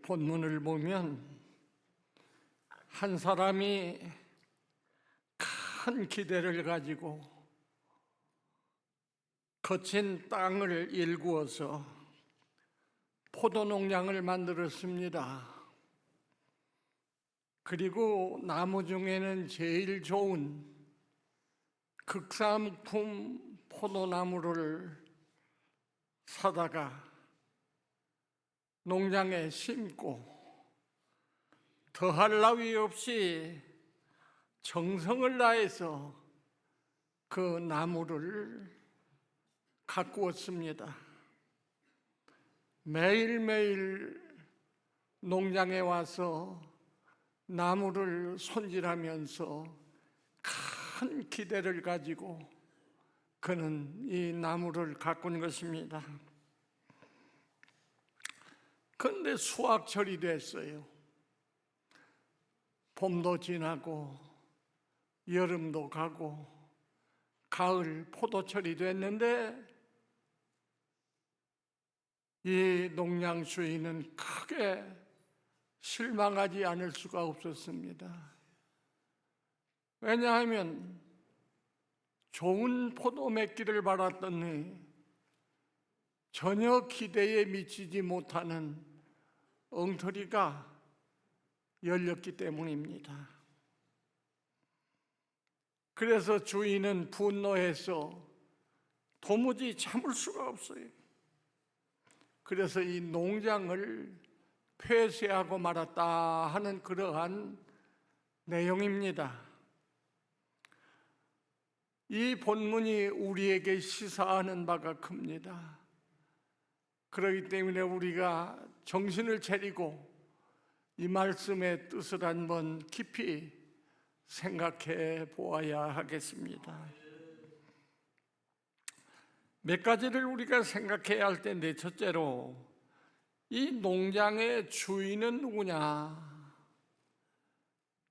본문을 보면 한 사람이 큰 기대를 가지고 거친 땅을 일구어서 포도농장을 만들었습니다. 그리고 나무 중에는 제일 좋은 극상품 포도나무를 사다가 농장에 심고 더할 나위 없이 정성을 다해서 그 나무를 가꾸었습니다. 매일매일 농장에 와서 나무를 손질하면서 큰 기대를 가지고 그는 이 나무를 가꾼 것입니다. 그런데 수확철이 됐어요. 봄도 지나고 여름도 가고 가을 포도철이 됐는데 이 농장 주인은 크게 실망하지 않을 수가 없었습니다. 왜냐하면 좋은 포도 맺기를 바랐더니 전혀 기대에 미치지 못하는 엉터리가 열렸기 때문입니다. 그래서 주인은 분노해서 도무지 참을 수가 없어요. 그래서 이 농장을 폐쇄하고 말았다 하는 그러한 내용입니다. 이 본문이 우리에게 시사하는 바가 큽니다. 그렇기 때문에 우리가 정신을 차리고 이 말씀의 뜻을 한번 깊이 생각해 보아야 하겠습니다. 몇 가지를 우리가 생각해야 할 텐데, 첫째로 이 농장의 주인은 누구냐?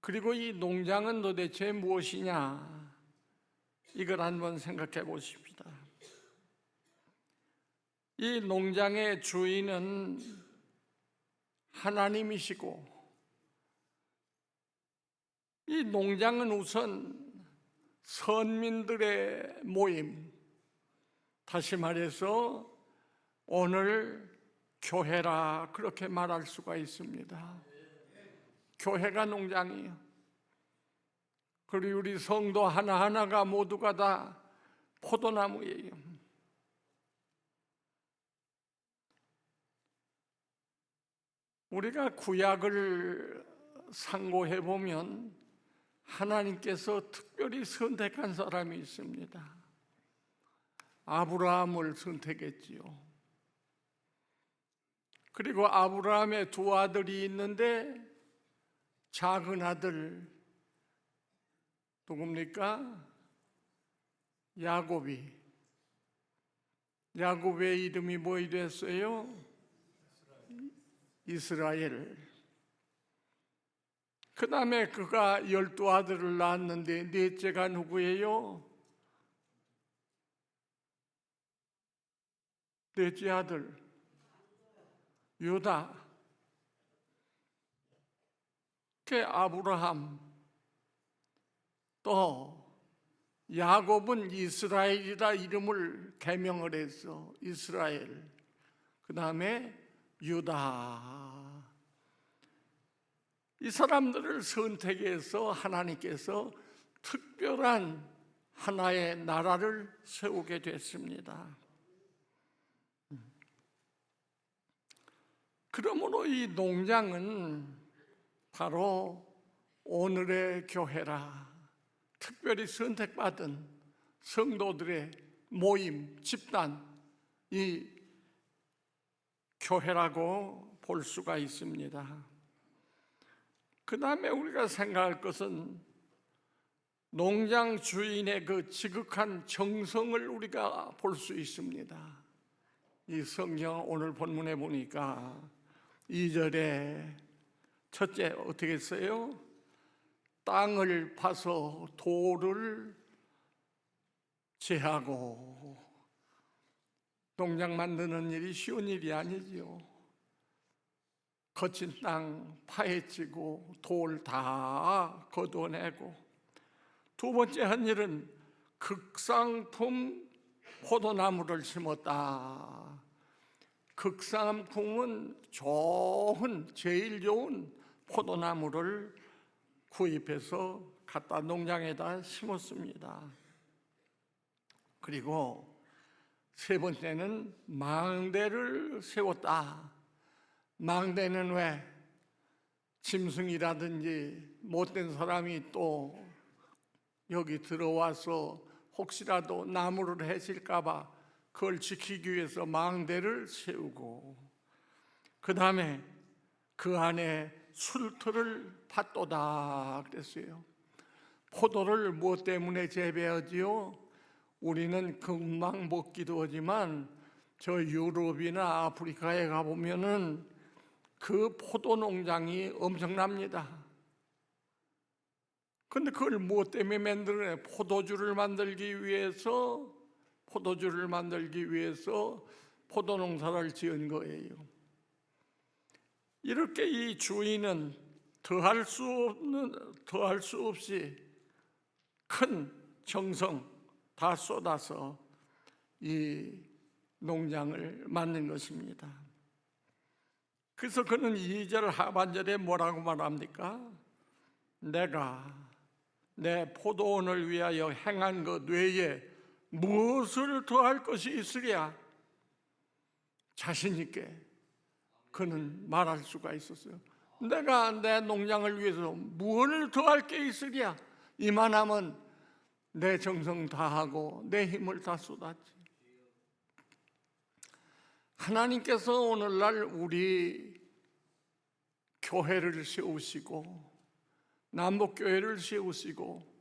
그리고 이 농장은 도대체 무엇이냐? 이걸 한번 생각해 보십시다. 이 농장의 주인은 하나님이시고, 이 농장은 우선 선민들의 모임, 다시 말해서 오늘 교회라 그렇게 말할 수가 있습니다. 교회가 농장이에요. 그리고 우리 성도 하나하나가 모두가 다 포도나무예요. 우리가 구약을 상고해 보면 하나님께서 특별히 선택한 사람이 있습니다. 아브라함을 선택했지요. 그리고 아브라함의 두 아들이 있는데 작은 아들 누굽니까? 야곱이. 야곱의 이름이 뭐이 됐어요? 이스라엘. 그 다음에 그가 12아들을 낳았는데 넷째가 누구예요? 넷째 아들 유다. 그 아브라함. 또 야곱은 이스라엘이라 이름을 개명을 해서 이스라엘. 그 다음에 유다. 이 사람들을 선택해서 하나님께서 특별한 하나의 나라를 세우게 됐습니다. 그러므로 이 농장은 바로 오늘의 교회라, 특별히 선택받은 성도들의 모임, 집단, 이 교회라고 볼 수가 있습니다. 그 다음에 우리가 생각할 것은 농장 주인의 그 지극한 정성을 우리가 볼 수 있습니다. 이 성경 오늘 본문에 보니까 2절에 첫째 어떻게 했어요? 땅을 파서 돌을 제하고. 농장 만드는 일이 쉬운 일이 아니지요. 거친 땅 파헤치고 돌 다 걷어내고, 두 번째 한 일은 극상품 포도나무를 심었다. 극상품은 제일 좋은 포도나무를 구입해서 갖다 농장에다 심었습니다. 그리고 세 번째는 망대를 세웠다. 망대는 왜? 짐승이라든지 못된 사람이 또 여기 들어와서 혹시라도 나무를 해칠까 봐 그걸 지키기 위해서 망대를 세우고, 그 다음에 그 안에 술틀을 팠도다 그랬어요. 포도를 무엇 때문에 재배하지요? 우리는 금방 먹기도 하지만 저 유럽이나 아프리카에 가보면은 그 포도 농장이 엄청납니다. 근데 그걸 무엇 때문에 만들어내? 포도주를 만들기 위해서 포도 농사를 지은 거예요. 이렇게 이 주인은 더할 수 없이 큰 정성 다 쏟아서 이 농장을 만든 것입니다. 그래서 그는 2절 하반절에 뭐라고 말합니까? 내가 내 포도원을 위하여 행한 것 외에 무엇을 더할 것이 있으랴? 자신 있게 그는 말할 수가 있었어요. 내가 내 농장을 위해서 무엇을 더할 게 있으랴? 이만하면 내 정성 다하고 내 힘을 다 쏟았지. 하나님께서 오늘날 우리 교회를 세우시고 남북교회를 세우시고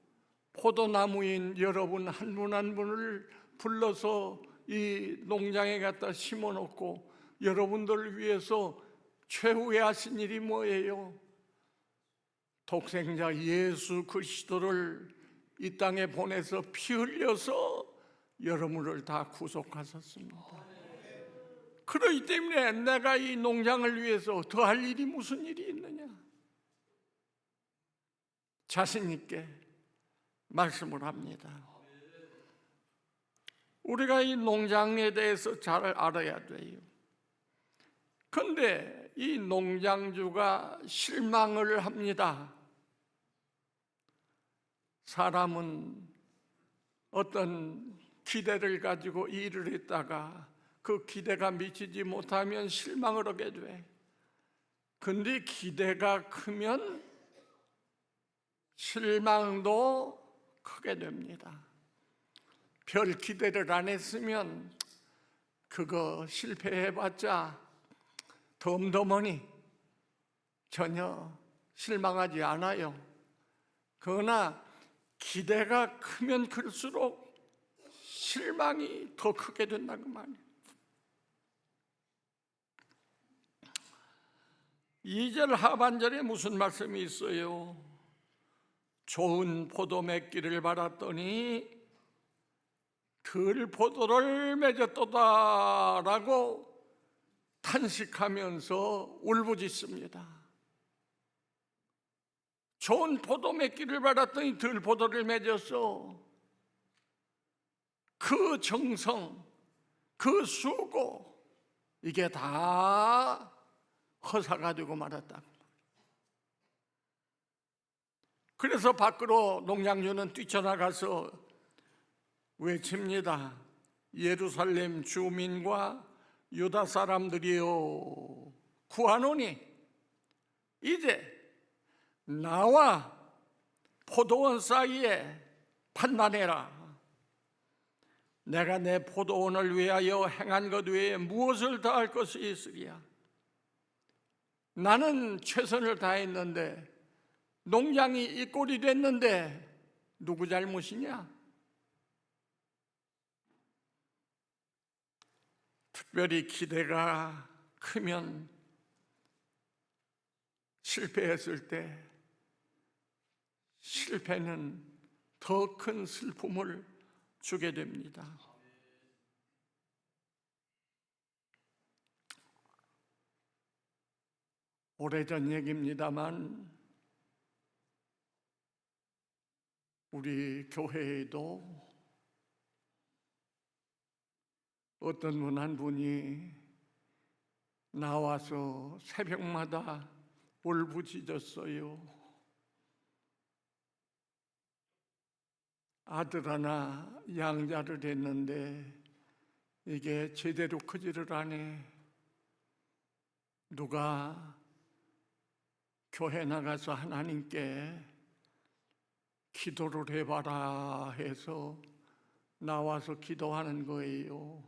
포도나무인 여러분 한 분 한 분을 불러서 이 농장에 갖다 심어놓고 여러분들을 위해서 최후에 하신 일이 뭐예요? 독생자 예수 그리스도를 이 땅에 보내서 피 흘려서 여러분을 다 구속하셨습니다. 그렇기 때문에 내가 이 농장을 위해서 더 할 일이 무슨 일이 있느냐? 자신 있게 말씀을 합니다. 우리가 이 농장에 대해서 잘 알아야 돼요. 그런데 이 농장주가 실망을 합니다. 사람은 어떤 기대를 가지고 일을 했다가 그 기대가 미치지 못하면 실망을 하게 돼. 근데 기대가 크면 실망도 크게 됩니다. 별 기대를 안 했으면 그거 실패해봤자 덤덤하니 전혀 실망하지 않아요. 그러나 기대가 크면 클수록 실망이 더 크게 된다는 말이에요. 2절 하반절에 무슨 말씀이 있어요? 좋은 포도 맺기를 바랐더니 덜 포도를 맺었도다라고 탄식하면서 울부짖습니다. 좋은 포도 맺기를 바랐더니 덜 포도를 맺었어. 그 정성, 그 수고, 이게 다 허사가 되고 말았다. 그래서 밖으로 농장주는 뛰쳐나가서 외칩니다. 예루살렘 주민과 유다 사람들이여, 구하노니 이제 나와 포도원 사이에 판단해라. 내가 내 포도원을 위하여 행한 것 외에 무엇을 더할 것이 있으랴? 나는 최선을 다했는데 농장이 이 꼴이 됐는데 누구 잘못이냐? 특별히 기대가 크면 실패했을 때 실패는 더 큰 슬픔을 주게 됩니다. 오래전 얘기입니다만 우리 교회에도 어떤 분 한 분이 나와서 새벽마다 울부짖었어요. 아들 하나 양자를 했는데 이게 제대로 크지를 않네. 누가 교회 나가서 하나님께 기도를 해봐라 해서 나와서 기도하는 거예요.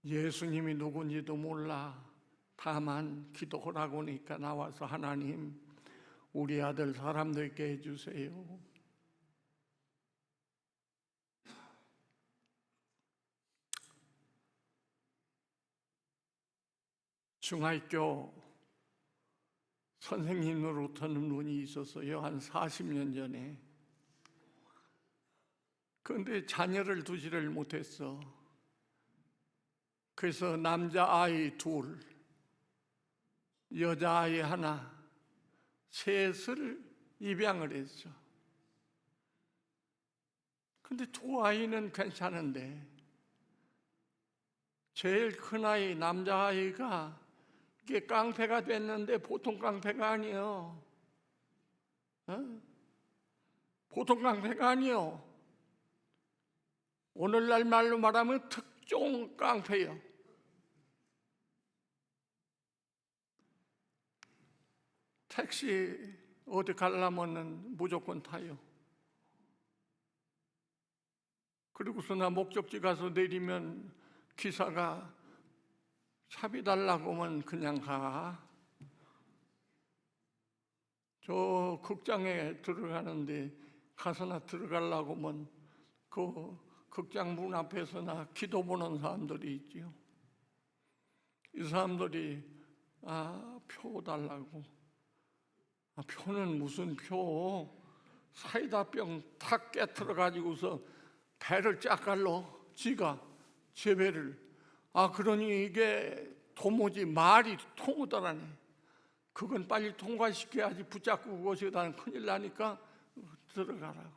예수님이 누군지도 몰라. 다만 기도하라고 하니까 나와서 하나님, 우리 아들 사람 되게 해주세요. 중학교 선생님 노릇하는 분이 있었어요. 한 40년 전에. 그런데 자녀를 두지를 못했어. 그래서 남자아이 둘, 여자아이 하나, 셋을 입양을 했죠. 근데 두 아이는 괜찮은데 제일 큰 아이, 남자아이가 이게 깡패가 됐는데 보통 깡패가 아니에요. 보통 깡패가 아니에요. 오늘날 말로 말하면 특종 깡패예요. 택시 어디 가려면 무조건 타요. 그리고서 나 목적지 가서 내리면 기사가 차비 달라고 하면 그냥 가. 저 극장에 들어가는데 가서나 들어가려고 하면 그 극장 문 앞에서나 기도 보는 사람들이 있지요. 이 사람들이 표 달라고. 표는 무슨 표? 사이다병 탁 깨트려 가지고서 배를 쫙 갈러 지가 제 배를. 그러니 이게 도무지 말이 통하더라네. 그건 빨리 통과시켜야지. 붙잡고 그것이다 큰일 나니까 들어가라고.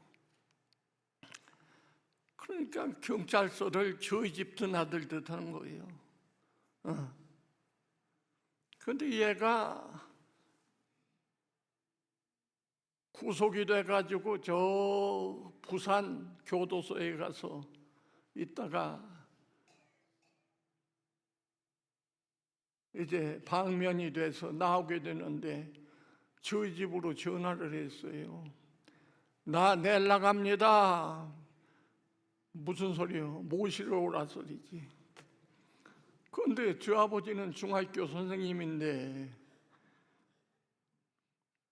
그러니까 경찰서를 저희 집 드나들듯 하는 거예요. 그런데 얘가 구속이 돼가지고 저 부산 교도소에 가서 있다가 이제 방면이 돼서 나오게 되는데 저희 집으로 전화를 했어요. 나 내일 나갑니다. 무슨 소리요? 모시러 오라 소리지. 그런데 저 아버지는 중학교 선생님인데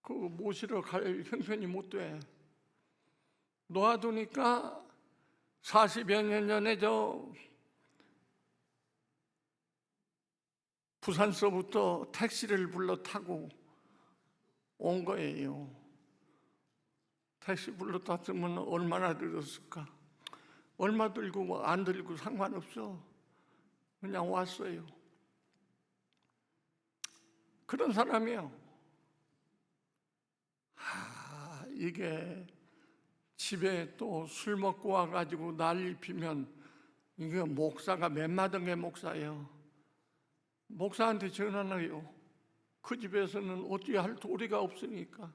그 모시러 갈 형편이 못 돼. 놓아두니까 40여 년 전에 저 부산서부터 택시를 불러 타고 온 거예요. 택시 불러 탔으면 얼마나 들었을까? 얼마 들고 안 들고 상관없어. 그냥 왔어요. 그런 사람이에요. 이게 집에 또 술 먹고 와가지고 난리 피면 이게 목사가 몇 마당 게 목사예요. 목사한테 전화해요. 그 집에서는 어떻게 할 도리가 없으니까.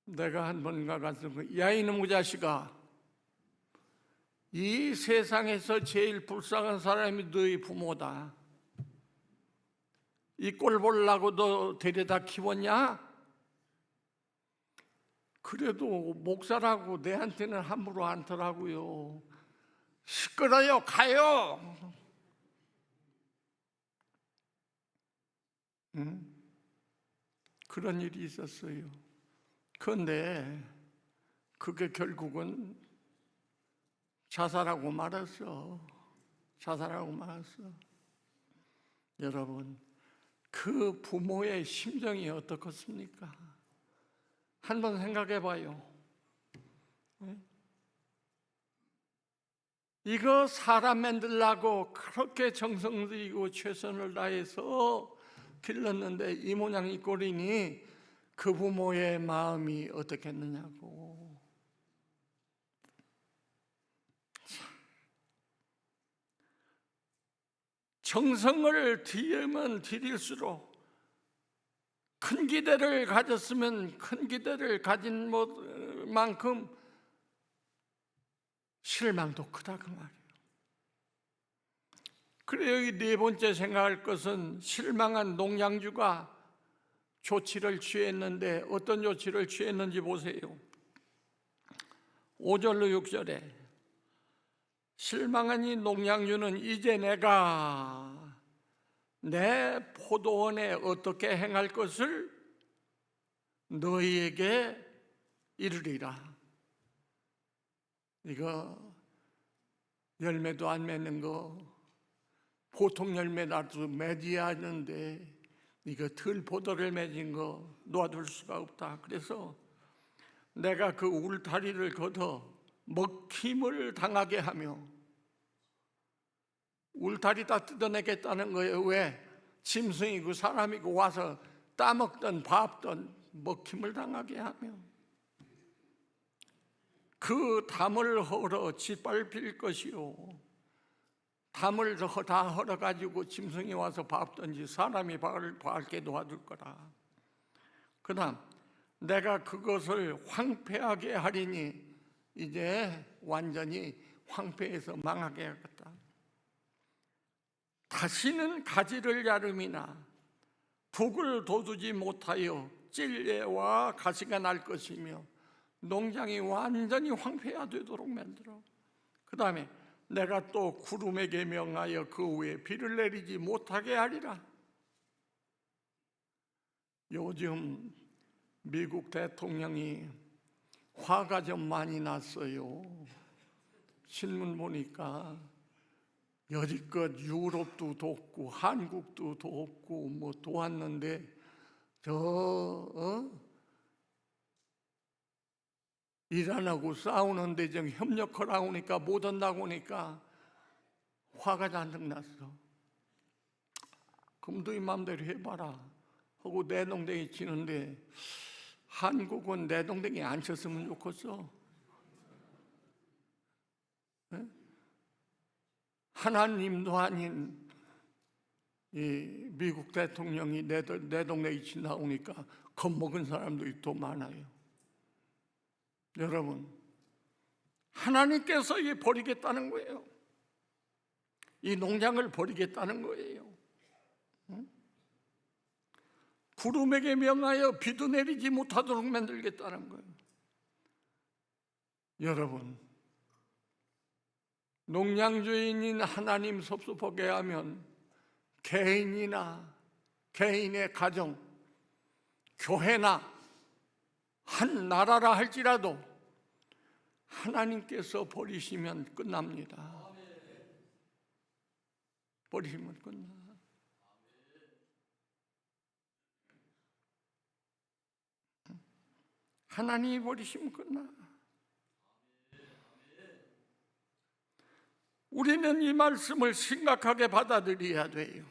내가 한 번 가서 야 이놈의 자식아, 이 세상에서 제일 불쌍한 사람이 너희 부모다. 이 꼴 보려고 너 데려다 키웠냐? 그래도 목사라고 내한테는 함부로 않더라고요. 시끄러요, 가요. 그런 일이 있었어요. 그런데 그게 결국은 자살하고 말았어. 자살하고 말았어. 여러분, 그 부모의 심정이 어떻겠습니까? 한번 생각해 봐요. 이거 사람 만들려고 그렇게 정성 들이고 최선을 다해서 길렀는데 이 모양 이 꼴이니 그 부모의 마음이 어떻겠느냐고. 정성을 들이면 들일수록, 큰 기대를 가졌으면 큰 기대를 가진 만큼 실망도 크다 그 말이에요. 그래, 여기 네 번째 생각할 것은 실망한 농양주가 조치를 취했는데 어떤 조치를 취했는지 보세요. 5절로 6절에 실망한 이 농양주는 이제 내가 내 포도원에 어떻게 행할 것을 너희에게 이르리라. 이거 열매도 안 맺는 거, 보통 열매 나도 맺어야 하는데 이거 들포도를 맺은 거 놓아둘 수가 없다. 그래서 내가 그 울타리를 걷어 먹힘을 당하게 하며, 울타리 다 뜯어내겠다는 거예요. 왜? 짐승이고 사람이고 와서 따먹던 밥던 먹힘을 당하게 하며 그 담을 헐어 짓밟힐 것이요, 담을 다 헐어가지고 짐승이 와서 밟든지 사람이 밟게 놓아둘 거라. 그 다음 내가 그것을 황폐하게 하리니, 이제 완전히 황폐해서 망하게 하겠다. 다시는 가지를 야름이나 북을 돋우지 못하여 찔레와 가시가 날 것이며 농장이 완전히 황폐화되도록 만들어. 그 다음에 내가 또 구름에게 명하여 그 위에 비를 내리지 못하게 하리라. 요즘 미국 대통령이 화가 좀 많이 났어요. 신문 보니까 여지껏 유럽도 돕고 한국도 돕고 뭐 도왔는데 이란하고 싸우는데 좀 협력하라고 하니까 못 한다고 하니까 화가 잔뜩 났어. 그럼 너희 맘대로 해봐라 하고 내동댕이 치는데, 한국은 내동댕이 안 쳤으면 좋겠어. 네? 하나님도 아닌 이 미국 대통령이 내동댕이 친다 오니까 겁먹은 사람들이 더 많아요. 여러분, 하나님께서 이 버리겠다는 거예요. 이 농장을 버리겠다는 거예요. 구름에게 명하여 비도 내리지 못하도록 만들겠다는 거예요. 여러분, 농장주인인 하나님 섭섭하게 하면 개인이나 개인의 가정, 교회나 한 나라라 할지라도 하나님께서 버리시면 끝납니다. 버리시면 끝나. 하나님이 버리시면 끝나. 우리는 이 말씀을 심각하게 받아들여야 돼요.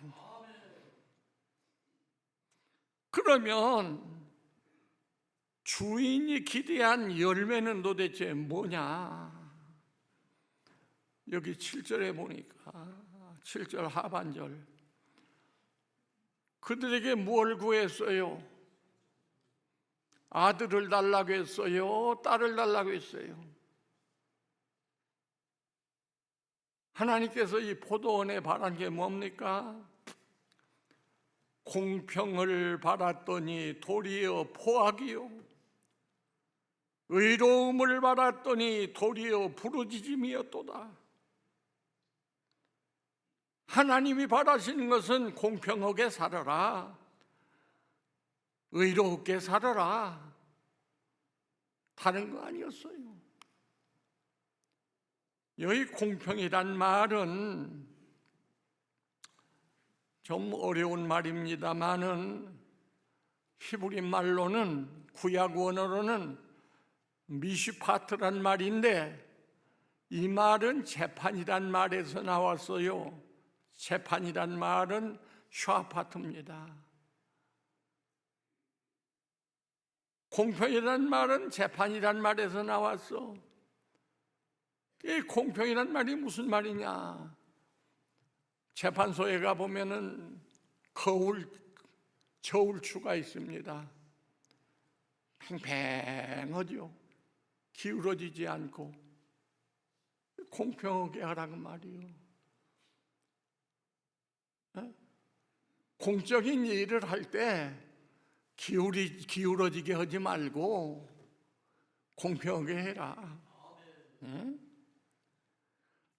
그러면 주인이 기대한 열매는 도대체 뭐냐? 여기 7절에 보니까 7절 하반절, 그들에게 뭘 구했어요? 아들을 달라고 했어요? 딸을 달라고 했어요? 하나님께서 이 포도원에 바란 게 뭡니까? 공평을 바랐더니 도리어 포악이요, 의로움을 바랐더니 도리어 부르짖음이었도다. 하나님이 바라시는 것은 공평하게 살아라, 의롭게 살아라, 다른 거 아니었어요. 여기 공평이란 말은 좀 어려운 말입니다만은 히브리 말로는, 구약 원어로는 미슈파트란 말인데, 이 말은 재판이란 말에서 나왔어요. 재판이란 말은 슈아파트입니다. 공평이란 말은 재판이란 말에서 나왔어. 이 공평이란 말이 무슨 말이냐? 재판소에 가보면은 저울추가 있습니다. 팽팽하죠. 기울어지지 않고. 공평하게 하라고 말이요. 공적인 일을 할 때 기울어지게 하지 말고 공평하게 해라.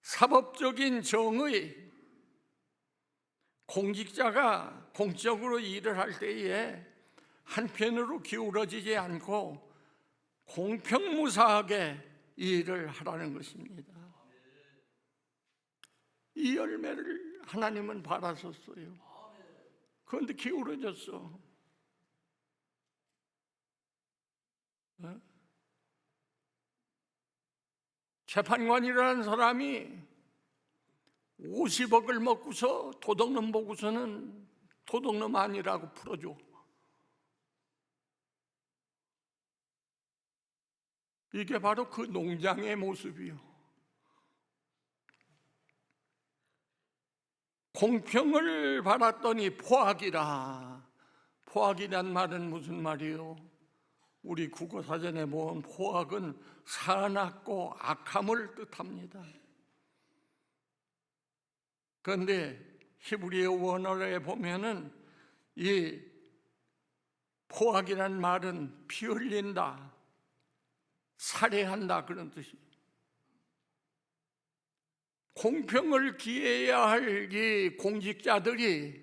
사법적인 정의, 공직자가 공적으로 일을 할 때에 한편으로 기울어지지 않고 공평무사하게 일을 하라는 것입니다. 이 열매를 하나님은 바라셨어요. 그런데 기울어졌어. 재판관이라는 사람이 50억을 먹고서 도둑놈 보고서는 도둑놈 아니라고 풀어줘. 이게 바로 그 농장의 모습이요. 공평을 바랐더니 포악이라. 포악이란 말은 무슨 말이요? 우리 국어사전에 보면 포악은 사납고 악함을 뜻합니다. 그런데 히브리어 원어에 보면은 이 포악이란 말은 피 흘린다, 살해한다 그런 뜻이에요. 공평을 기해야 할 이 공직자들이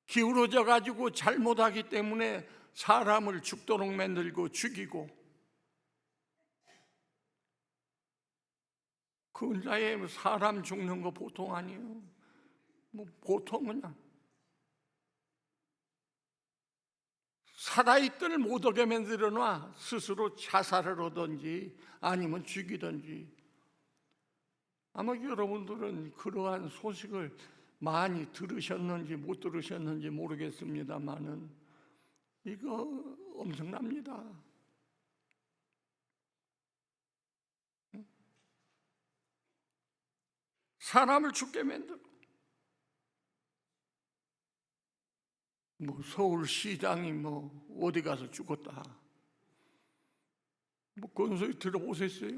기울어져 가지고 잘못하기 때문에 사람을 죽도록 만들고 죽이고, 그 나라에 사람 죽는 거 보통 아니에요. 뭐 보통은 살아있들 못하게 만들어 놔. 스스로 자살을 하든지 아니면 죽이든지. 아마 여러분들은 그러한 소식을 많이 들으셨는지 못 들으셨는지 모르겠습니다만은 이거 엄청납니다. 사람을 죽게 만들어. 뭐 서울시장이 뭐 어디 가서 죽었다, 뭐 그런 소리 들어보셨어요?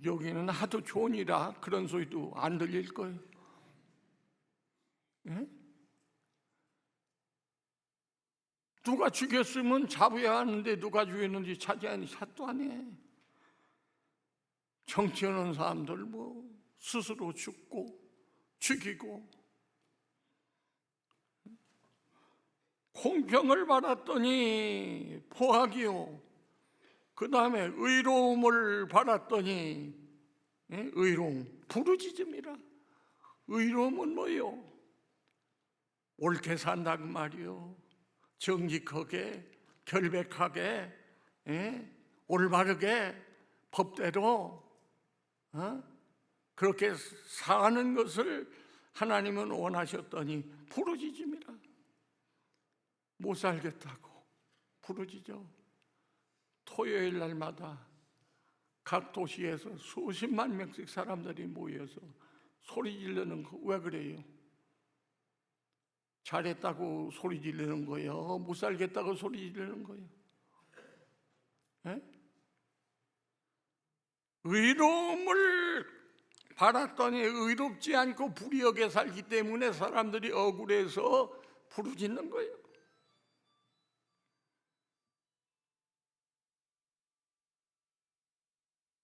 여기는 하도 좋으니라 그런 소리도 안 들릴 거예요. 예? 누가 죽였으면 잡아야 하는데 누가 죽였는지 찾아야니 찾도 안 해. 정치하는 사람들 뭐 스스로 죽고 죽이고. 공평을 받았더니 포악이요. 그 다음에 의로움을 받았더니 의로움, 부르짖음이라. 의로움은 뭐요? 옳게 산다고 말이요. 정직하게, 결백하게, 올바르게, 법대로 그렇게 사는 것을 하나님은 원하셨더니 부르짖음이라. 못 살겠다고 부르짖어. 토요일 날마다 각 도시에서 수십만 명씩 사람들이 모여서 소리 지르는 거 왜 그래요? 잘했다고 소리 지르는 거예요? 못 살겠다고 소리 지르는 거예요? 에? 의로움을 받았더니 의롭지 않고 불의하게 살기 때문에 사람들이 억울해서 부르짖는 거예요.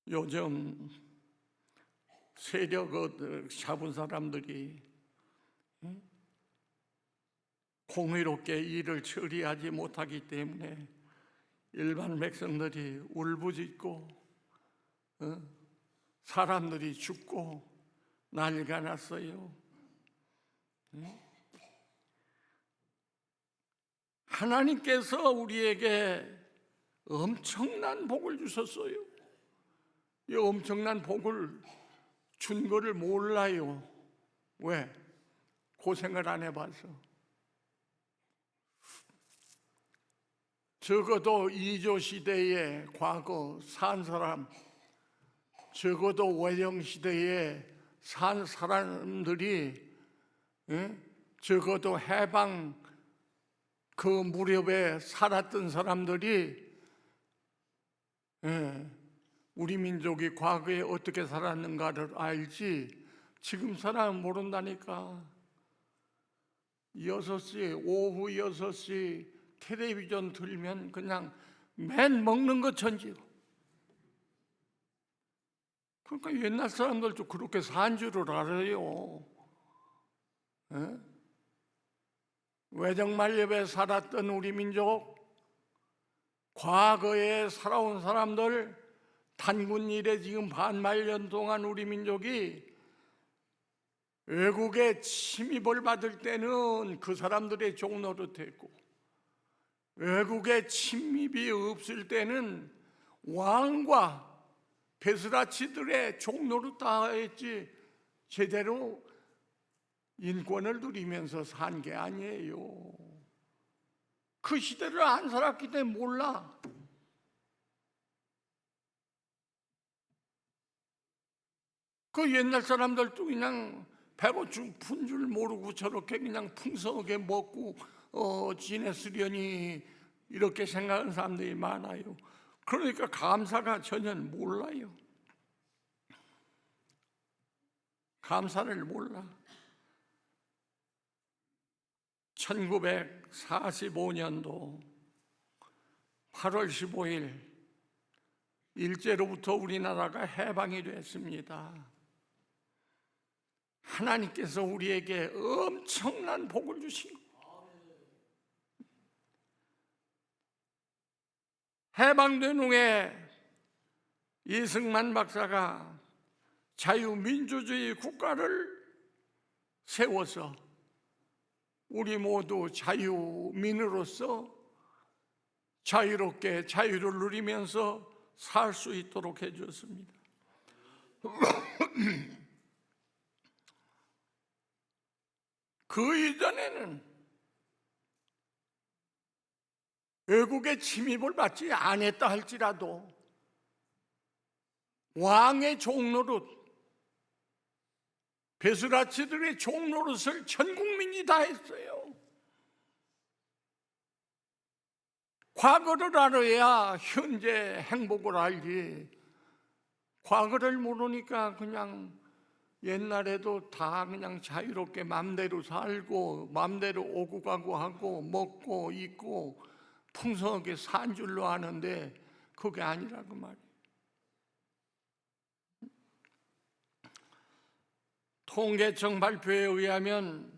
요즘 세력을 잡은 사람들이 공의롭게 일을 처리하지 못하기 때문에 일반 백성들이 울부짖고 사람들이 죽고 난리가 났어요. 하나님께서 우리에게 엄청난 복을 주셨어요. 이 엄청난 복을 준 거를 몰라요. 왜? 고생을 안 해봐서. 적어도 이조 시대의 과거 산 사람, 적어도 외정 시대에 산 사람들이, 적어도 해방 그 무렵에 살았던 사람들이, 우리 민족이 과거에 어떻게 살았는가를 알지 지금 사람은 모른다니까. 6시, 오후 6시 텔레비전 들면 그냥 맨 먹는 것 천지요. 그러니까 옛날 사람들도 그렇게 산 줄을 알아요. 외정만렵에 살았던 우리 민족, 과거에 살아온 사람들, 단군 일에 지금 반말년 동안 우리 민족이 외국의 침입을 받을 때는 그 사람들의 종노릇했고, 외국의 침입이 없을 때는 왕과 베스라치들의 종노릇 다 했지 제대로 인권을 누리면서 산 게 아니에요. 그 시대를 안 살았기 때문에 몰라. 그 옛날 사람들도 그냥 배고픈 줄 모르고 저렇게 그냥 풍성하게 먹고 지냈으려니 이렇게 생각하는 사람들이 많아요. 그러니까 감사가 전혀 몰라요. 감사를 몰라. 1945년도 8월 15일 일제로부터 우리나라가 해방이 됐습니다. 하나님께서 우리에게 엄청난 복을 주신 거예요. 해방된 후에 이승만 박사가 자유민주주의 국가를 세워서 우리 모두 자유민으로서 자유롭게 자유를 누리면서 살 수 있도록 해주었습니다. 그 이전에는 외국의 침입을 받지 않았다 할지라도 왕의 종노릇, 베스라치들의 종노릇을 전 국민이 다 했어요. 과거를 알아야 현재 행복을 알지, 과거를 모르니까 그냥 옛날에도 다 그냥 자유롭게 맘대로 살고 맘대로 오고 가고 하고 먹고 입고 풍성하게 산 줄로 아는데 그게 아니라고 말이에요. 통계청 발표에 의하면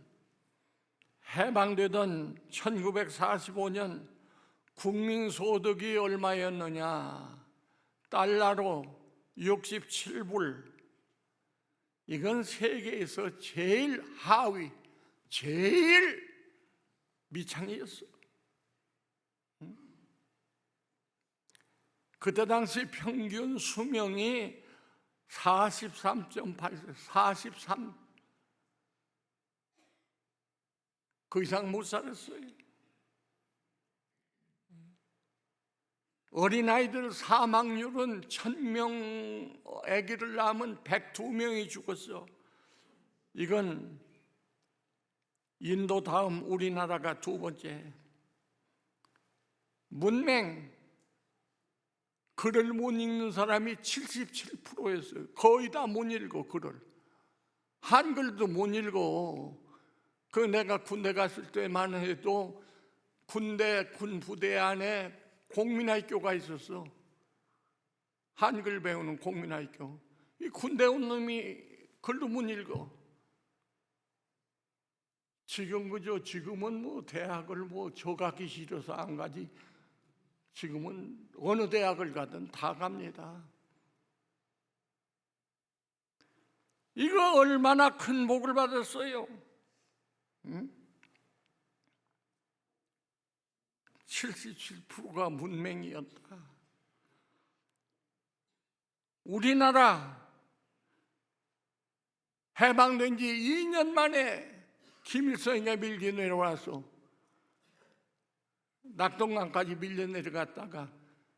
해방되던 1945년 국민소득이 얼마였느냐? 달러로 67불. 이건 세계에서 제일 하위, 제일 미창이었어. 그때 당시 평균 수명이 43.8세, 43. 그 이상 못 살았어요. 어린아이들 사망률은 1000명 아기를 낳으면 102명이 죽었어. 이건 인도 다음 우리나라가 두 번째. 문맹, 글을 못 읽는 사람이 77%였어요. 거의 다 못 읽어, 글을. 한글도 못 읽어. 그 내가 군대 갔을 때만 해도 군 부대 안에 공민학교가 있었어. 한글 배우는 공민학교. 이 군대 온 놈이 글도 못 읽어. 지금은 뭐 대학을 뭐 저 가기 싫어서 안 가지. 지금은 어느 대학을 가든 다 갑니다. 이거 얼마나 큰 복을 받았어요. 응? 77%가 문맹이었다. 우리나라 해방된 지 2년 만에 김일성에게 밀기 내려와서 낙동강까지 밀려 내려갔다가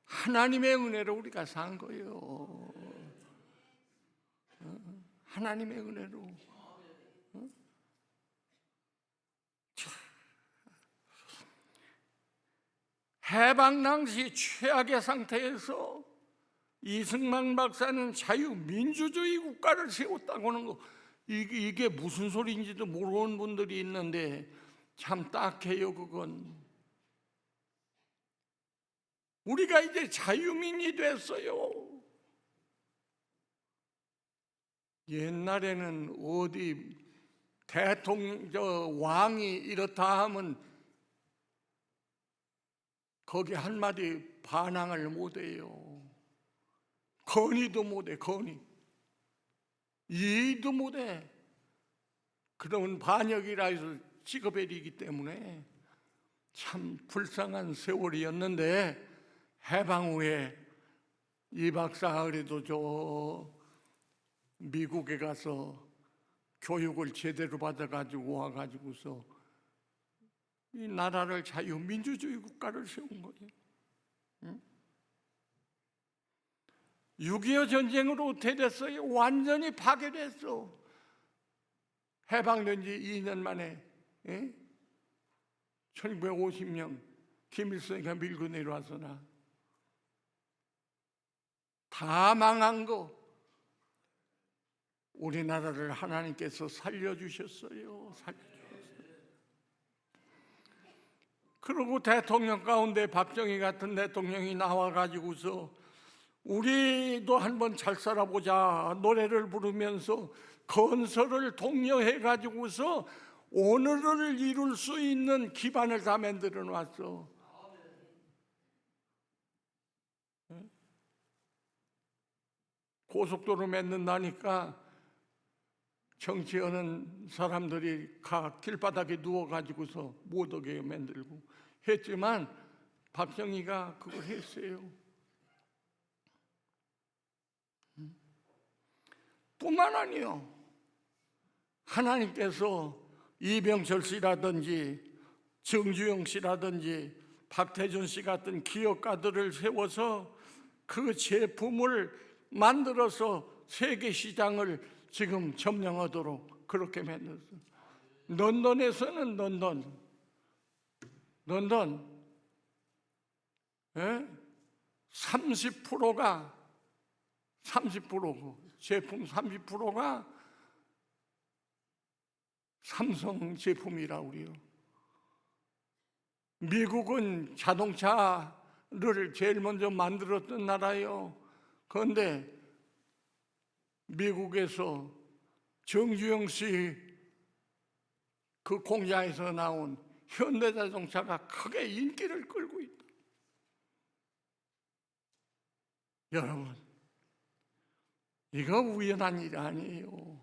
하나님의 은혜로 우리가 산 거예요. 하나님의 은혜로. 해방 당시 최악의 상태에서 이승만 박사는 자유민주주의 국가를 세웠다고 하는 거, 이게 무슨 소리인지도 모르는 분들이 있는데 참 딱해요. 그건 우리가 이제 자유민이 됐어요. 옛날에는 어디 대통령, 왕이 이렇다 하면 거기 한마디 반항을 못해요. 건의도 못해. 건의 이의도 못해. 그런 반역이라 해서 찍어버리기 때문에 참 불쌍한 세월이었는데, 해방 후에 이 박사가 그래도 저 미국에 가서 교육을 제대로 받아가지고 와가지고서 이 나라를 자유민주주의 국가를 세운 거예요. 6.25 전쟁으로 어떻게 됐어요? 완전히 파괴됐어. 해방된 지 2년 만에 1950년 김일성이가 밀고 내려와서나 다 망한 거 우리나라를 하나님께서 살려주셨어요. 그리고 대통령 가운데 박정희 같은 대통령이 나와가지고서 우리도 한번 잘 살아보자 노래를 부르면서 건설을 독려해가지고서 오늘을 이룰 수 있는 기반을 다 만들어 놨어. 고속도로 만든다니까 정치하는 사람들이 길바닥에 누워가지고서 못 오게 만들고 했지만 박정희가 그걸 했어요. 뿐만 아니요, 하나님께서 이병철 씨라든지 정주영 씨라든지 박태준 씨 같은 기업가들을 세워서 그 제품을 만들어서 세계 시장을 지금 점령하도록 그렇게 만들었어요. 런던에서는 런던 30%가 제품 30%가 삼성 제품이라고 그래요. 미국은 자동차를 제일 먼저 만들었던 나라예요. 그런데 미국에서 정주영 씨 그 공장에서 나온 현대자동차가 크게 인기를 끌고 있다. 여러분, 이거 우연한 일이 아니에요.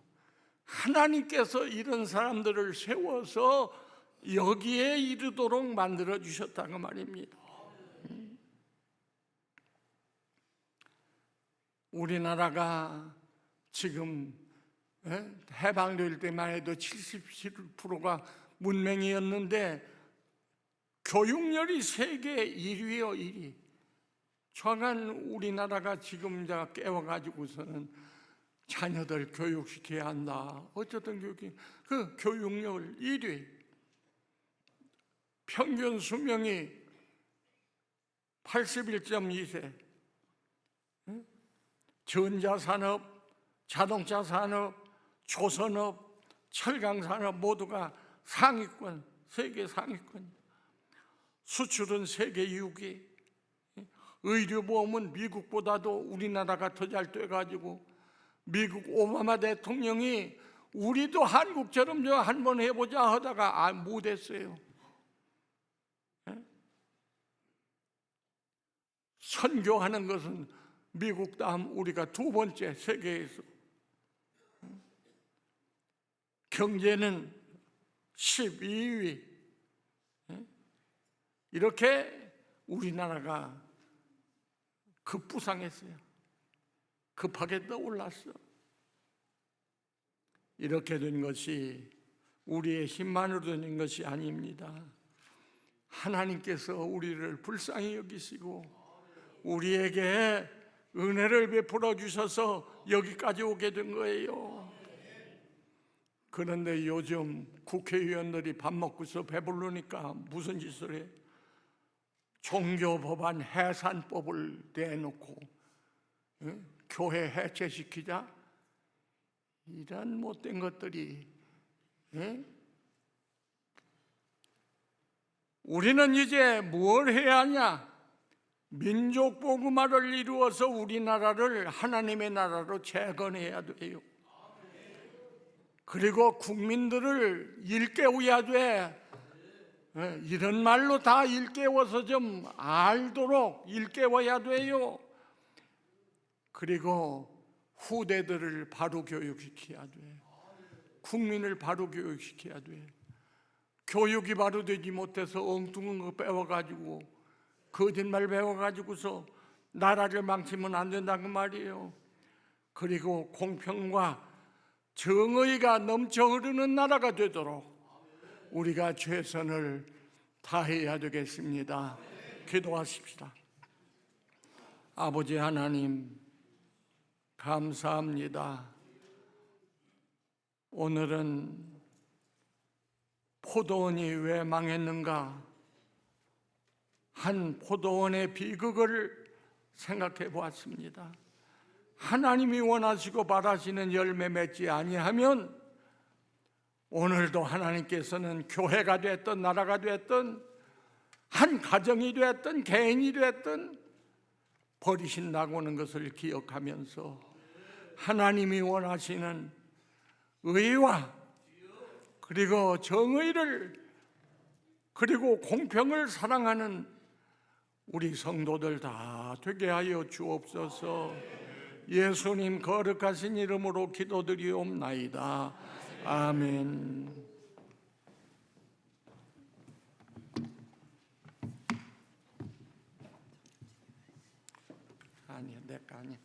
하나님께서 이런 사람들을 세워서 여기에 이르도록 만들어 주셨다고 말입니다. 우리나라가 지금 해방될 때만 해도 77%가 문맹이었는데 교육열이 세계 1위요, 1위. 조간 우리나라가 지금 깨워가지고서는 자녀들 교육시켜야 한다. 어쨌든 그 교육열 1위. 평균 수명이 81.2세. 전자산업, 자동차산업, 조선업, 철강산업 모두가 상위권, 세계 상위권. 수출은 세계 6위. 의료보험은 미국보다도 우리나라가 더 잘 돼가지고 미국 오바마 대통령이 우리도 한국처럼 저 한번 해보자 하다가 못했어요. 선교하는 것은 미국 다음 우리가 두 번째 세계에서. 경제는 12위. 이렇게 우리나라가 급부상했어요. 급하게 떠올랐어. 이렇게 된 것이 우리의 힘만으로 된 것이 아닙니다. 하나님께서 우리를 불쌍히 여기시고 우리에게 은혜를 베풀어 주셔서 여기까지 오게 된 거예요. 그런데 요즘 국회의원들이 밥 먹고서 배부르니까 무슨 짓을 해? 종교법안 해산법을 내놓고 교회 해체시키자? 이런 못된 것들이. 우리는 이제 뭘 해야 하냐? 민족복음화를 이루어서 우리나라를 하나님의 나라로 재건해야 돼요. 그리고 국민들을 일깨워야 돼. 이런 말로 다 일깨워서 좀 알도록 일깨워야 돼요. 그리고 후대들을 바로 교육시켜야 돼. 국민을 바로 교육시켜야 돼. 교육이 바로 되지 못해서 엉뚱한 거 배워가지고 거짓말 배워가지고서 나라를 망치면 안 된다는 말이에요. 그리고 공평과 정의가 넘쳐 흐르는 나라가 되도록 우리가 최선을 다해야 되겠습니다. 기도하십시다. 아버지 하나님, 감사합니다. 오늘은 포도원이 왜 망했는가? 한 포도원의 비극을 생각해 보았습니다. 하나님이 원하시고 바라시는 열매 맺지 아니하면 오늘도 하나님께서는 교회가 됐든 나라가 됐든 한 가정이 됐든 개인이 됐든 버리신다고 하는 것을 기억하면서 하나님이 원하시는 의와 그리고 정의를 그리고 공평을 사랑하는 우리 성도들 다 되게 하여 주옵소서. 예수님 거룩하신 이름으로 기도드리옵나이다. 아멘. 아니야, 내 거 아니야.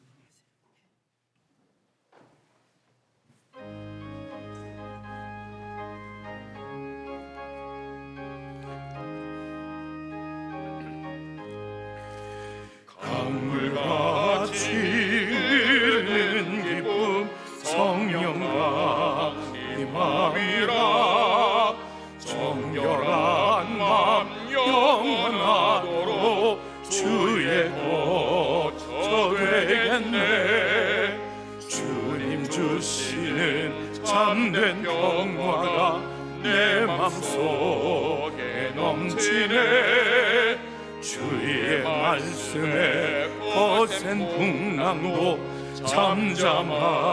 강물같이 흐르는 기쁨 성령과 이 맘이라 정결한 맘 영원하도록 주의 거처 되겠네. 주님 주시는 참된 평화가 내 맘속에 넘치네. 주의 말씀에 거센 풍랑도 잠잠하게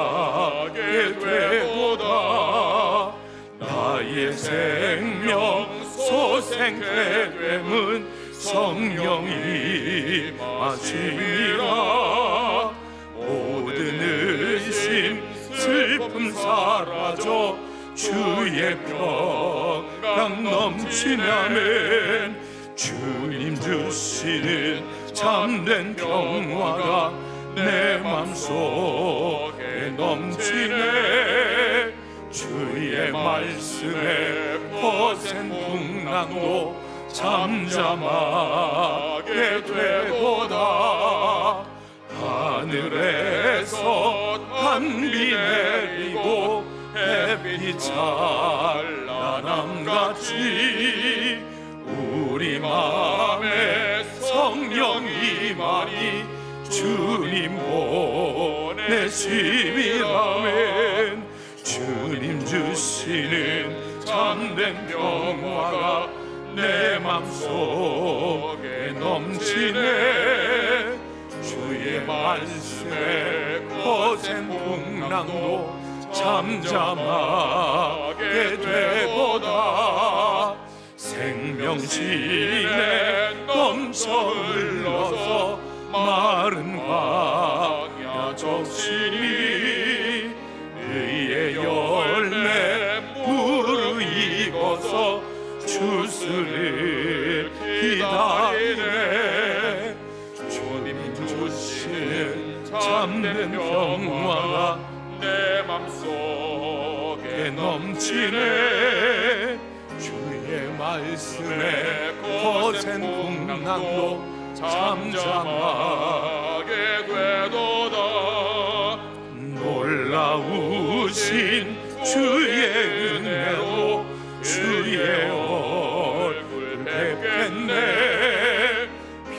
되도다. 나의 생명 소생케 됨은 성령이 마심이라. 모든 의심 슬픔 사라져 주의 평강 넘치냐면 주님 주시는 참된 평화가 내 맘속에 넘치네. 주의 말씀에 거센 풍랑도 잠잠하게 되도다. 하늘에서 단비 내리고 햇빛 찬란함같이 우리 마음에 성령이 많이 주님 보내심이라면 주님 주시는 참된 평화가 내 맘속에 넘치네. 주의 말씀에 거센 풍랑도 잠잠하게 되도다. 생명신에 넘쳐 흘러서 마른 광야 적시니 의의 열매 무르익어서 주스를 기다리네. 주님 주시는 참된 평화가 내 맘속에 넘치네. 주의 말 말씀에 거센 풍랑도 잠잠하게 되도다. 놀라우신 주의 은혜로 주의 얼굴 뵙겠네.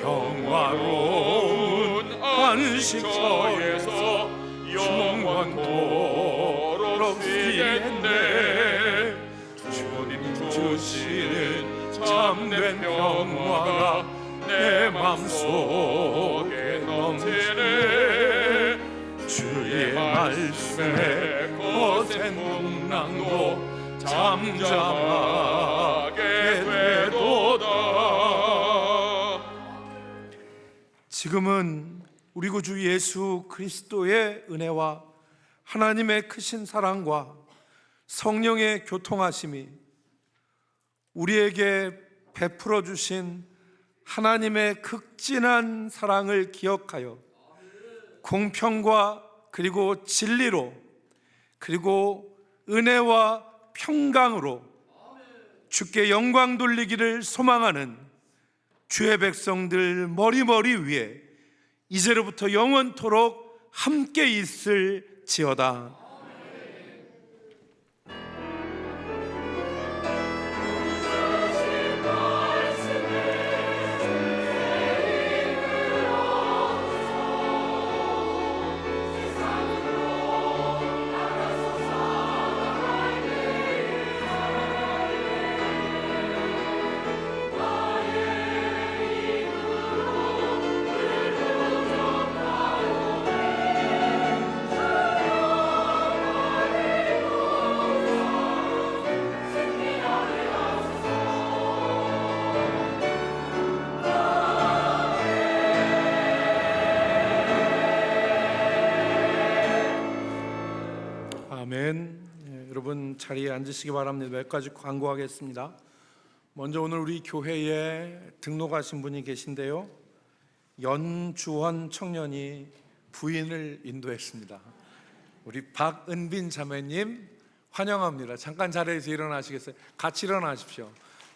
평화로운 안식처에서 영원토록 쉬겠네. 주님 주시는 참된 평화가 내 맘속에 넘치네. 주의 말씀에 거센 풍랑도 잠잠하게 되도다. 지금은 우리 구주 예수 그리스도의 은혜와 하나님의 크신 사랑과 성령의 교통하심이 우리에게 베풀어 주신 하나님의 극진한 사랑을 기억하여 공평과 그리고 진리로 그리고 은혜와 평강으로 주께 영광 돌리기를 소망하는 주의 백성들 머리머리 위에 이제로부터 영원토록 함께 있을지어다. 아멘. 여러분 자리에 앉으시기 바랍니다. 몇 가지 광고하겠습니다. 먼저 오늘 우리 교회에 등록하신 분이 계신데요, 연주원 청년이 부인을 인도했습니다. 우리 박은빈 자매님 환영합니다. 잠깐 자리에서 일어나시겠어요? 같이 일어나십시오.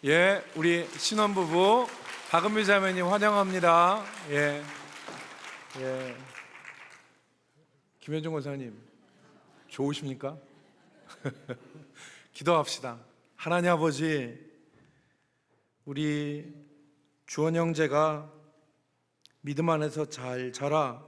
예, 우리 신혼부부 박은빈 자매님 환영합니다. 예. 김현중 권사님 좋으십니까? 기도합시다. 하나님 아버지, 우리 주원 형제가 믿음 안에서 잘 자라